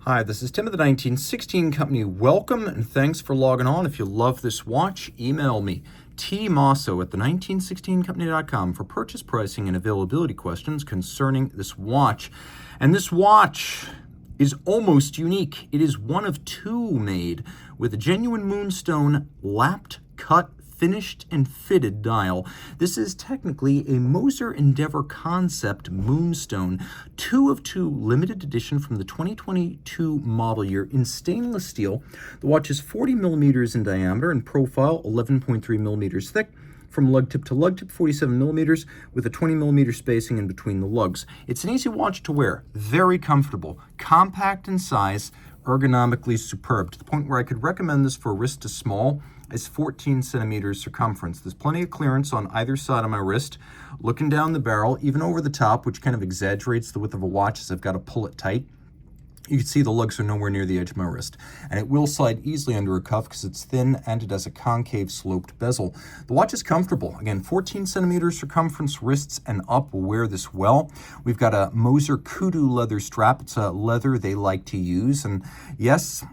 Hi, this is Tim of the 1916 Company. Welcome and thanks for logging on. If you love this watch, email me, tmosso at the1916company.com for purchase pricing and availability questions concerning this watch. And this watch is almost unique. It is one of two made with a genuine Moonstone lapped, cut, finished and fitted dial. This is technically a Moser Endeavour concept Moonstone, 2 of 2 limited edition from the 2022 model year in stainless steel. The watch is 40 millimeters in diameter and profile, 11.3 millimeters thick. From lug tip to lug tip, 47 millimeters with a 20 millimeter spacing in between the lugs. It's an easy watch to wear, very comfortable, compact in size, ergonomically superb, to the point where I could recommend this for a wrist to small is 14 centimeters circumference. There's plenty of clearance on either side of my wrist, looking down the barrel, even over the top, which kind of exaggerates the width of a watch as I've got to pull it tight. You can see the lugs are nowhere near the edge of my wrist, and it will slide easily under a cuff because it's thin and it has a concave sloped bezel. The watch is comfortable. Again, 14 centimeters circumference, wrists and up will wear this well. We've got a Moser kudu leather strap. It's a leather they like to use, and yes,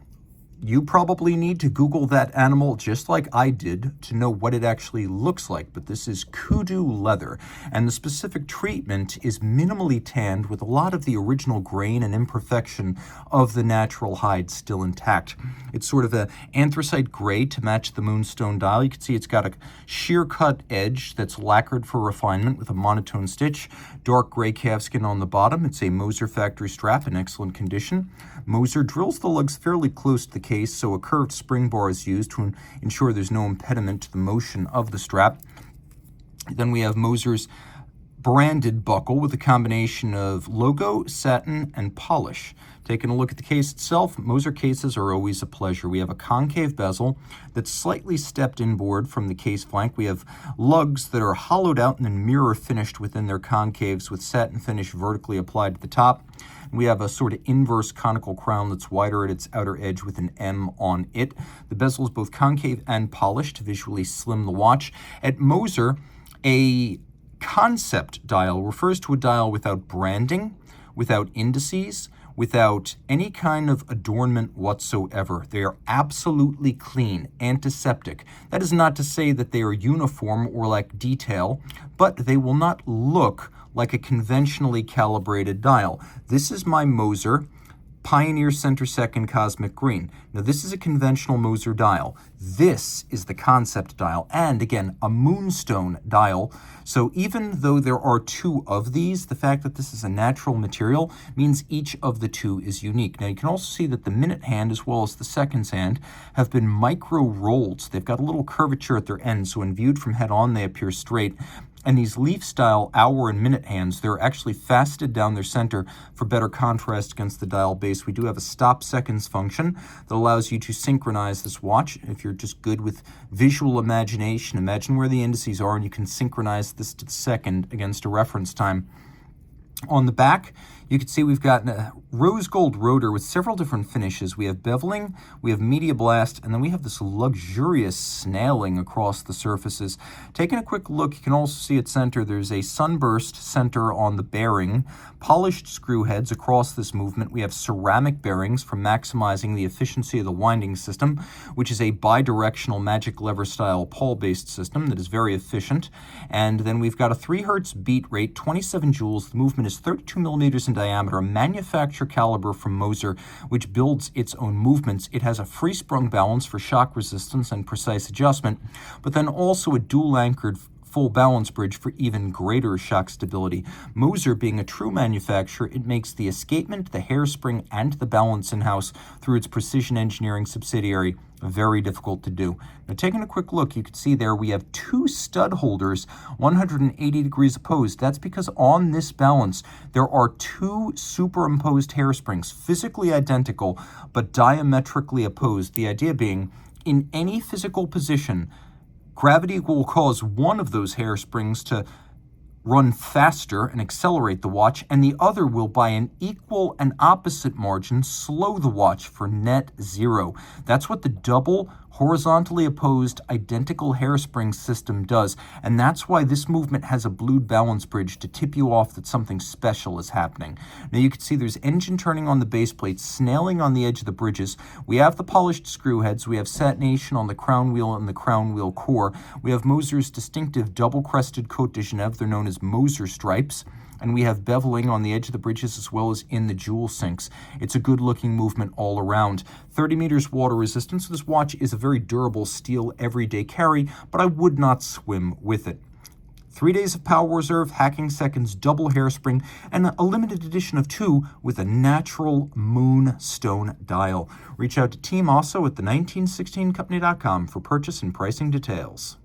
you probably need to Google that animal just like I did to know what it actually looks like, but this is kudu leather, and the specific treatment is minimally tanned with a lot of the original grain and imperfection of the natural hide still intact. It's sort of an anthracite gray to match the Moonstone dial. You can see it's got a sheer cut edge that's lacquered for refinement with a monotone stitch, dark gray calfskin on the bottom. It's a Moser factory strap in excellent condition. Moser drills the lugs fairly close to the case, so a curved spring bar is used to ensure there's no impediment to the motion of the strap. Then we have Moser's branded buckle with a combination of logo, satin, and polish. Taking a look at the case itself, Moser cases are always a pleasure. We have a concave bezel that's slightly stepped inboard from the case flank. We have lugs that are hollowed out and then mirror finished within their concaves with satin finish vertically applied to the top. We have a sort of inverse conical crown that's wider at its outer edge with an M on it. The bezel is both concave and polished to visually slim the watch. At Moser, a concept dial refers to a dial without branding, without indices, without any kind of adornment whatsoever. They are absolutely clean, antiseptic. That is not to say that they are uniform or lack detail, but they will not look like a conventionally calibrated dial. This is my Moser Pioneer Center Second Cosmic Green. Now this is a conventional Moser dial. This is the concept dial, and again, a Moonstone dial. So even though there are two of these, the fact that this is a natural material means each of the two is unique. Now you can also see that the minute hand as well as the seconds hand have been micro rolled. They've got a little curvature at their ends, so when viewed from head on, they appear straight. And these leaf-style hour and minute hands, they're actually faceted down their center for better contrast against the dial base. We do have a stop seconds function that allows you to synchronize this watch. If you're just good with visual imagination, imagine where the indices are and you can synchronize this to the second against a reference time. On the back, you can see we've got a rose gold rotor with several different finishes. We have beveling, we have media blast, and then we have this luxurious snailing across the surfaces. Taking a quick look, you can also see at center there's a sunburst center on the bearing, polished screw heads across this movement. We have ceramic bearings for maximizing the efficiency of the winding system, which is a bidirectional magic lever style pawl-based system that is very efficient. And then we've got a 3 hertz beat rate, 27 joules. The movement is 32 millimeters in diameter, a manufacturer caliber from Moser, which builds its own movements. It has a free sprung balance for shock resistance and precise adjustment, but then also a dual anchored full balance bridge for even greater shock stability. Moser being a true manufacturer, it makes the escapement, the hairspring, and the balance in-house through its precision engineering subsidiary very difficult to do. Now taking a quick look, you can see there we have 2 stud holders 180 degrees opposed. That's because on this balance there are 2 superimposed hairsprings, physically identical but diametrically opposed. The idea being, in any physical position, gravity will cause one of those hairsprings to run faster and accelerate the watch, and the other will, by an equal and opposite margin, slow the watch for net zero. That's what the double horizontally opposed identical hairspring system does, and that's why this movement has a blued balance bridge to tip you off that something special is happening. Now you can see there's engine turning on the base plate, snailing on the edge of the bridges. We have the polished screw heads, we have satination on the crown wheel and the crown wheel core. We have Moser's distinctive double-crested Côte de Genève, they're known as Moser stripes. And we have beveling on the edge of the bridges as well as in the jewel sinks. It's a good-looking movement all around. 30 meters water resistance. This watch is a very durable steel everyday carry, but I would not swim with it. 3 days of power reserve, hacking seconds, double hairspring, and a limited edition of 2 with a natural Moonstone dial. Reach out to Team Mosso at the 1916company.com for purchase and pricing details.